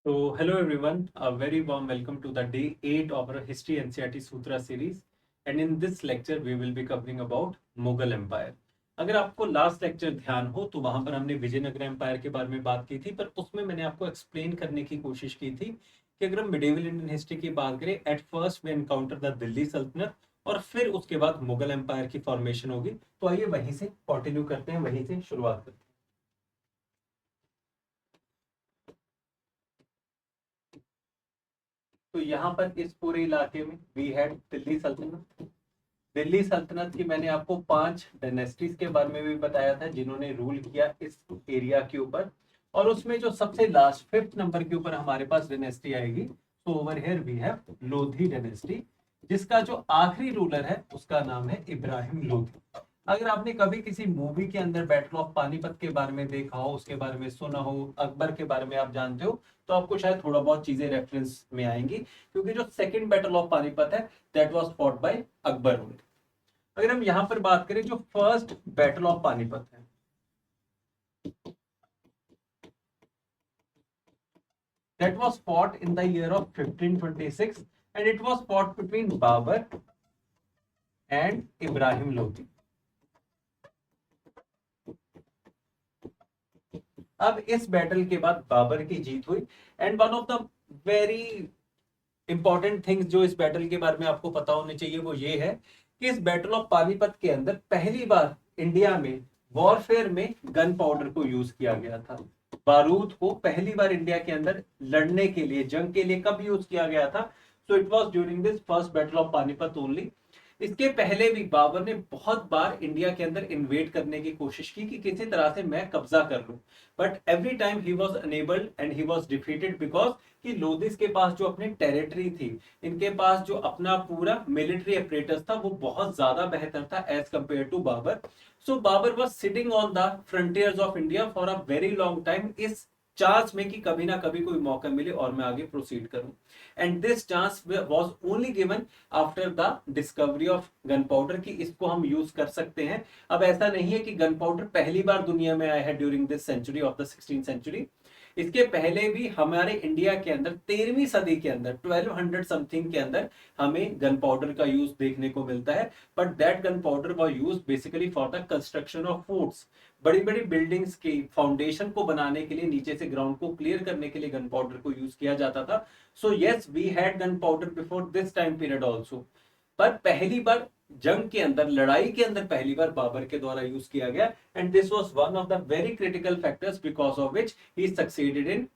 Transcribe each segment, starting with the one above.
So, hello everyone, a very warm welcome to the day 8 of our History NCERT Sutra series. And in this lecture, we will be covering about Mughal Empire. अगर आपको last lecture ध्यान हो तो वहां पर हमने Vijayanagar empire के बारे में बात की थी, पर उसमें मैंने आपको एक्सप्लेन करने की कोशिश की थी कि अगर हम मिडेवल इंडियन हिस्ट्री की बात करें, at first we encounter the Delhi सल्तनत और फिर उसके बाद मुगल एम्पायर की फॉर्मेशन होगी। तो आइए वहीं से कंटिन्यू करते हैं, वहीं से शुरुआत करते हैं। तो यहाँ पर इस पूरे इलाके में वी हैड दिल्ली सल्तनत। दिल्ली सल्तनत की मैंने आपको 5 डायनेस्टीज के बारे में भी बताया था जिन्होंने रूल किया इस एरिया के ऊपर। और उसमें जो सबसे लास्ट 5th नंबर के ऊपर हमारे पास डायनेस्टी आएगी, तो over here we have Lodhi dynasty, जिसका जो आखिरी रूलर है उसका नाम है इब्राहिम लोधी। अगर आपने कभी किसी मूवी के अंदर बैटल ऑफ पानीपत के बारे में देखा हो, उसके बारे में सुना हो, अकबर के बारे में आप जानते हो, तो आपको शायद थोड़ा बहुत चीजें रेफरेंस में आएंगी, क्योंकि जो सेकंड बैटल ऑफ पानीपत है that was fought by Akbar only. अगर हम यहां पर बात करें, जो फर्स्ट बैटल ऑफ पानीपत है that was fought in the year of 1526 and it was fought between Babur and Ibrahim Lodi. अब इस बैटल के बाद बाबर की जीत हुई। And one of the very important things जो इस बैटल के बारे में आपको पता होने चाहिए वो ये है कि इस बैटल ऑफ पानीपत के अंदर पहली बार इंडिया में वॉरफेयर में गन पाउडर को यूज किया गया था। बारूद को पहली बार इंडिया के अंदर लड़ने के लिए, जंग के लिए कब यूज किया गया था? So it was during this first battle of Panipat only. इसके पहले भी बाबर ने बहुत बार इंडिया के अंदर इन्वेड करने की कोशिश की कि किसी तरह से मैं कब्जा कर लूं, but every time he was enabled and he was defeated, because कि लोधिस के पास जो अपनी टेरिटरी थी, इनके पास जो अपना पूरा मिलिट्री अपरेटस था, वो बहुत ज्यादा बेहतर था as compare to Babur. So Babur was sitting on the frontiers of India for a very long time, इस चांस में कि कभी ना कभी कोई मौका मिले और मैं आगे प्रोसीड करूं। And this chance was only given after the discovery of gun powder, कि इसको हम यूज कर सकते हैं। अब ऐसा नहीं है कि गन पाउडर पहली बार दुनिया में आया है during this century of the 16th century. इसके पहले भी हमारे इंडिया के अंदर 13वीं सदी के अंदर 1200 समथिंग के अंदर हमें गन पाउडर का यूज देखने को मिलता है। But that gun powder was use basically for the construction of forts. बड़ी बड़ी बिल्डिंग्स की फाउंडेशन को बनाने के लिए, नीचे से ग्राउंड को क्लियर करने के लिए गन पाउडर को यूज किया जाता था। So yes, we had gunpowder before this time period also. पर पहली बार जंग के अंदर, लड़ाई के अंदर पहली बार बाबर के द्वारा यूज किया गया। And this was one of the very critical factors because of which he succeeded in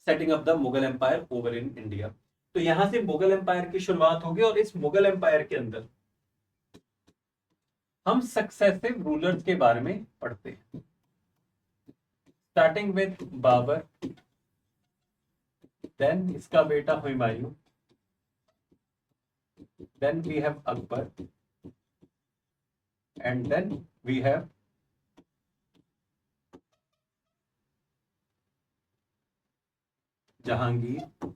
setting up the Mughal empire over in India. तो यहां से मुगल एम्पायर की शुरुआत होगी और इस मुगल एम्पायर के अंदर हम सक्सेसिव रूलर्स के बारे में पढ़ते हैं, स्टार्टिंग विद बाबर, देन इसका बेटा Humayun, then we have Akbar, and then we have Jahangir.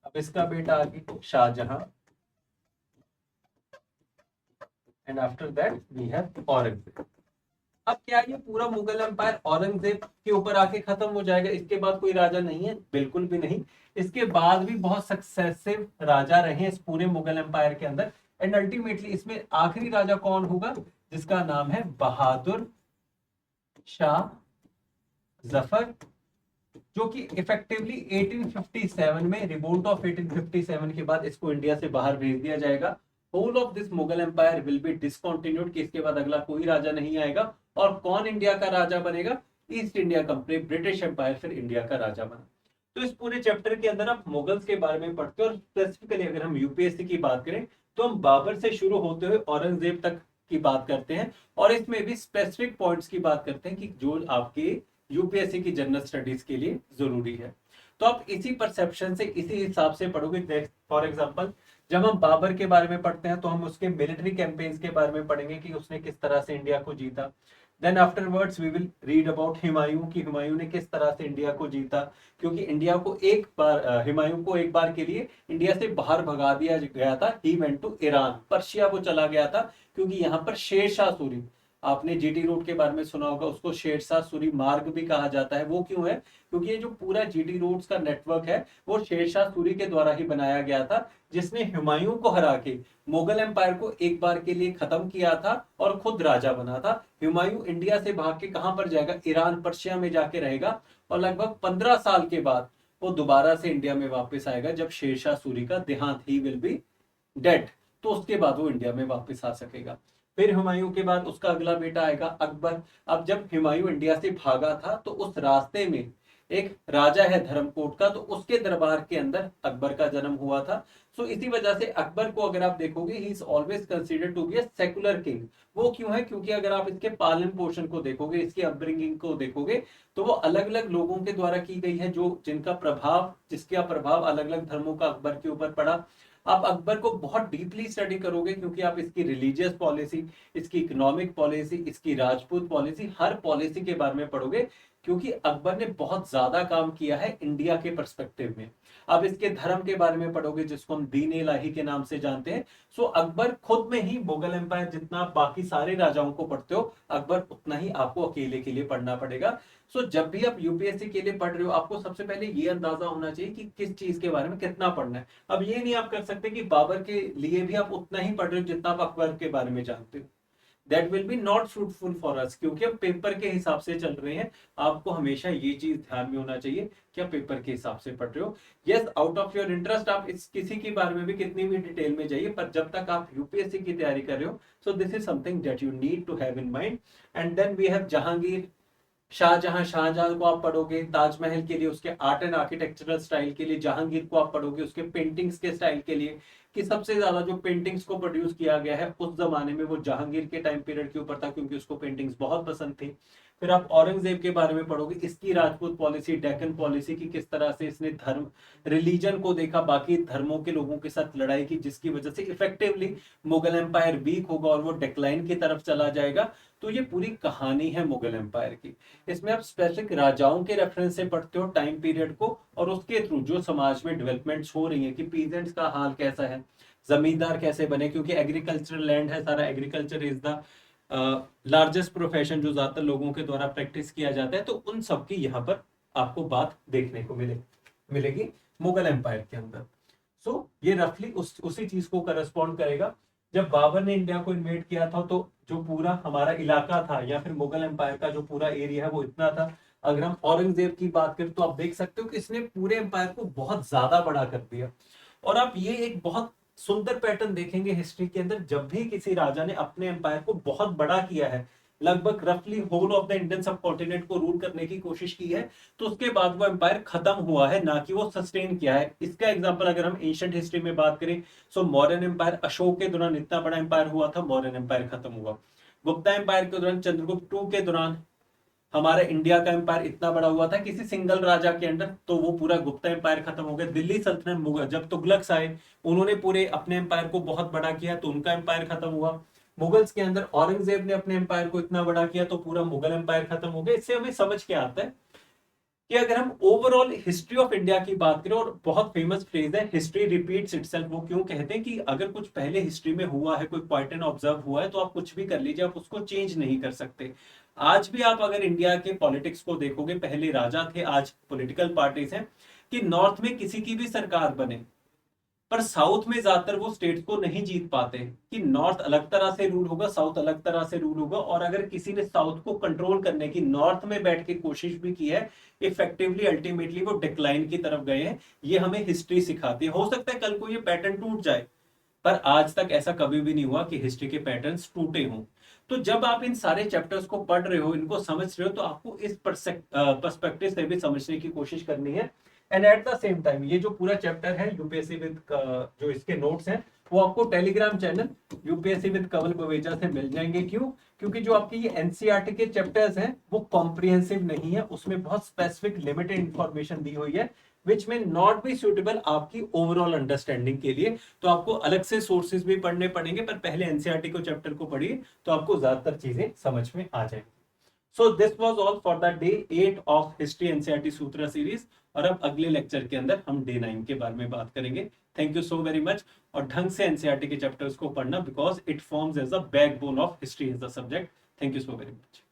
अब इसका बेटा आगे Shah Jahan, and after that we have Aurangzeb. अब क्या ये पूरा मुगल एम्पायर औरंगजेब के ऊपर आके खत्म हो जाएगा? इसके बाद कोई राजा नहीं है? बिल्कुल भी नहीं। इसके बाद भी बहुत सक्सेसिव राजा रहे इस पूरे मुगल एम्पायर के अंदर। एंड अल्टीमेटली इसमें आखिरी राजा कौन होगा? जिसका नाम है बहादुर शाह जफर, जो कि इफेक्टिवली 1857 में, रिवोल्ट ऑफ 1857 के बाद इसको इंडिया से बाहर भेज दिया जाएगा। Whole of this Mughal empire will be discontinued, कि इसके बाद अगला कोई राजा नहीं आएगा। और कौन इंडिया का राजा बनेगा? East India Company, British empire फिर इंडिया का राजा बना। तो इस पूरे चैप्टर के अंदर आप मुगल्स के बारे में पढ़ते हो, और स्पेसिफिकली अगर हम यूपीएससी की बात करें तो हम बाबर से शुरू होते हुए औरंगजेब तक की बात करते हैं, और इसमें भी स्पेसिफिक पॉइंट्स की बात करते हैं कि जो आपके यूपीएससी की जनरल स्टडीज के लिए जरूरी है। तो आप इसी परसेप्शन से, इसी हिसाब से पढ़ोगे। फॉर एग्जांपल, जब हम बाबर के बारे में पढ़ते हैं तो हम उसके मिलिट्री कैंपेन्स के बारे में पढ़ेंगे कि उसने किस तरह से इंडिया को जीता। Then afterwards we will read about Humayun, कि हुमायूं ने किस तरह से इंडिया को जीता, क्योंकि इंडिया को एक बार, हुमायूं को एक बार के लिए इंडिया से बाहर भगा दिया गया था। He went to Iran, Persia वो चला गया था, क्योंकि यहाँ पर शेर शाह सूरी, आपने जीटी रोड के बारे में सुना होगा, उसको शेरशाह सूरी मार्ग भी कहा जाता है। वो क्यों है? क्योंकि ये जो पूरा जीटी रोड्स का नेटवर्क है वो शेरशाह सूरी के द्वारा ही बनाया गया था, जिसने हुमायूं को हरा के मुगल एम्पायर को एक बार के लिए खत्म किया था और खुद राजा बना था। हुमायूं इंडिया से भाग के कहां पर जाएगा? ईरान पर्शिया में जाके रहेगा, और लगभग 15 साल के बाद वो दोबारा से इंडिया में वापस आएगा, जब शेरशाह सूरी का देहांत, ही विल बी डेड, तो उसके बाद वो इंडिया में वापस आ सकेगा। फिर हुमायूं के बाद उसका अगला बेटा आएगा अकबर। अब जब हुमायूं इंडिया से भागा था तो उस रास्ते में एक राजा है धर्मकोट का, तो उसके दरबार के अंदर अकबर का जन्म हुआ था। सो इसी वजह से अकबर को अगर आप देखोगे, he is always considered to be a secular king. वो क्यों है? क्योंकि अगर आप इसके पालन पोषण को देखोगे, इसकी अपब्रिंगिंग को देखोगे, तो वो अलग अलग लोगों के द्वारा की गई है, जो जिसका प्रभाव अलग अलग धर्मों का अकबर के ऊपर पड़ा। आप अकबर को बहुत डीपली स्टडी करोगे, क्योंकि आप इसकी रिलीजियस पॉलिसी, इसकी इकोनॉमिक पॉलिसी, इसकी राजपूत पॉलिसी, हर पॉलिसी के बारे में पढ़ोगे, क्योंकि अकबर ने बहुत ज्यादा काम किया है इंडिया के पर्सपेक्टिव में। अब इसके धर्म के बारे में पढ़ोगे, जिसको हम दीन इलाही के नाम से जानते हैं। सो अकबर खुद में ही, मुगल एम्पायर जितना आप बाकी सारे राजाओं को पढ़ते हो, अकबर उतना ही आपको अकेले के लिए पढ़ना पड़ेगा। सो जब भी आप यूपीएससी के लिए पढ़ रहे हो, आपको सबसे पहले ये अंदाजा होना चाहिए कि किस चीज के बारे में कितना पढ़ना है। अब ये नहीं आप कर सकते कि बाबर के लिए भी आप उतना ही पढ़ रहे हो जितना आप अकबर के बारे में जानते हो। That will be not fruitful for us, क्योंकि हम पेपर के हिसाब से चल रहे हैं। आपको हमेशा ये चीज ध्यान में होना चाहिए कि आप पेपर के हिसाब से पढ़ रहे हो। Yes, out of your interest आप इस किसी के बारे में भी कितनी भी डिटेल में जाइए, पर जब तक आप यूपीएससी की तैयारी कर रहे हो, so this is something that you need to have in mind. And then we have Jahangir, Shah Jahan को आप पढ़ोगे ताजमहल के लिए, उसके आर्ट एंड आर्किटेक्चरल स्टाइल के लिए। जहांगीर को आप पढ़ोगे उसके पेंटिंग्स के स्टाइल के लिए, कि सबसे ज्यादा जो पेंटिंग्स को प्रोड्यूस किया गया है उस जमाने में वो जहांगीर के टाइम पीरियड के ऊपर था, क्योंकि उसको पेंटिंग्स बहुत पसंद थी। फिर आप औरंगजेब के बारे में पढ़ोगे, इसकी राजपूत पॉलिसी, डेक्कन पॉलिसी की, किस तरह से इसने धर्म, रिलीजन को देखा, बाकी धर्मों के लोगों के साथ लड़ाई की, जिसकी वजह से इफेक्टिवली मुगल एम्पायर वीक होगा और वो डिक्लाइन की तरफ चला जाएगा। तो ये पूरी कहानी है मुगल एम्पायर की। इसमें आप स्पेसिफिक राजाओं के रेफरेंस से पढ़ते हो टाइम पीरियड को, और उसके थ्रू जो समाज में डेवलपमेंट्स हो रही है, कि पीजेंट्स का हाल कैसा है, जमींदार कैसे बने, क्योंकि एग्रीकल्चरल लैंड है सारा, agriculture is the largest profession जो ज्यादातर लोगों के द्वारा प्रैक्टिस किया जाता है। तो उन सब की यहाँ पर आपको बात देखने को मिलेगी मुगल एम्पायर के अंदर। सो ये रफली उसी चीज को करस्पॉन्ड करेगा। जब बाबर ने इंडिया को इन्वेड किया था, तो जो पूरा हमारा इलाका था, या फिर मुगल एम्पायर का जो पूरा एरिया है, वो इतना था। अगर हम औरंगजेब की बात करें, तो आप देख सकते हो कि इसने पूरे एम्पायर को बहुत ज्यादा बड़ा कर दिया। और आप ये एक बहुत सुंदर पैटर्न देखेंगे हिस्ट्री के अंदर, जब भी किसी राजा ने अपने एम्पायर को बहुत बड़ा किया है, लगभग रफली होल ऑफ द इंडियन सब कॉन्टिनेंट को रूल करने की कोशिश की है, तो उसके बाद वो एम्पायर खत्म हुआ है, ना कि वो सस्टेन किया है। इसका एग्जांपल अगर हम एंशिएंट हिस्ट्री में बात करें, सो मौर्यन एम्पायर, अशोक के दौरान इतना बड़ा एम्पायर हुआ था, मौर्यन एम्पायर खत्म हुआ। गुप्ता एम्पायर के दौरान, चंद्रगुप्त टू के दौरान हमारा इंडिया का एम्पायर इतना बड़ा हुआ था किसी सिंगल राजा के अंडर, तो वो पूरा गुप्ता एम्पायर खत्म हो गया। दिल्ली सल्तनत, मुगल, जब तुगलक्स आए, उन्होंने पूरे अपने एम्पायर को बहुत बड़ा किया, तो उनका एम्पायर खत्म हुआ। मुगल्स के अंदर औरंगजेब ने अपने एम्पायर को इतना बड़ा किया, तो पूरा मुगल एम्पायर खत्म हो गया। इससे हमें समझ के आता है कि अगर हम ओवरऑल हिस्ट्री ऑफ इंडिया की बात करें, और बहुत फेमस फ्रेज है हिस्ट्री रिपीट्स इटसेल्फ, वो क्यों कहते हैं कि अगर कुछ पहले हिस्ट्री में हुआ है, कोई पैटर्न ऑब्जर्व हुआ है, तो आप कुछ भी कर लीजिए, आप उसको चेंज नहीं कर सकते। आज भी आप अगर इंडिया के पॉलिटिक्स को देखोगे, पहले राजा थे, आज पॉलिटिकल पार्टीज हैं, कि नॉर्थ में किसी की भी सरकार बने, पर साउथ में ज्यादातर वो स्टेट्स को नहीं जीत पाते, कि नॉर्थ अलग तरह से रूल होगा, साउथ अलग तरह से रूल होगा। और अगर किसी ने साउथ को कंट्रोल करने की नॉर्थ में बैठ के कोशिश भी की है, इफेक्टिवली अल्टीमेटली वो डिक्लाइन की तरफ गए हैं। ये हमें हिस्ट्री सिखाती है। हो सकता है कल को ये पैटर्न टूट जाए, पर आज तक ऐसा कभी भी नहीं हुआ कि हिस्ट्री के पैटर्न्स टूटे हों। तो जब आप इन सारे चैप्टर्स को पढ़ रहे हो, इनको समझ रहे हो, तो आपको इस पर्सपेक्टिव से भी समझने की कोशिश करनी है। And at the same time, ये जो पूरा चैप्टर है यूपीएससी विद, जो इसके नोट्स हैं, वो आपको Telegram channel UPSC with Kanwal Baweja से मिल जाएंगे। क्यों? क्योंकि जो आपके ये एनसीईआरटी के चैप्टर्स हैं वो कॉम्प्रिहेंसिव नहीं है, उसमें बहुत स्पेसिफिक लिमिटेड इंफॉर्मेशन दी हुई है, विच में नॉट बी सुटेबल आपकी ओवरऑल अंडरस्टैंडिंग के लिए। तो आपको अलग से सोर्सेज भी पढ़ने पड़ेंगे, पर पहले एनसीईआरटी को चैप्टर को पढ़िए, तो आपको ज्यादातर चीजें समझ में आ जाएंगी। So this was all for the day 8 of history NCERT Sutra series. और अब अगले लेक्चर के अंदर हम डे 9 के बारे में बात करेंगे। Thank you so very much. और ढंग से एनसीईआरटी के चैप्टर्स को पढ़ना, because it forms as a backbone of history as the subject. Thank you so very much.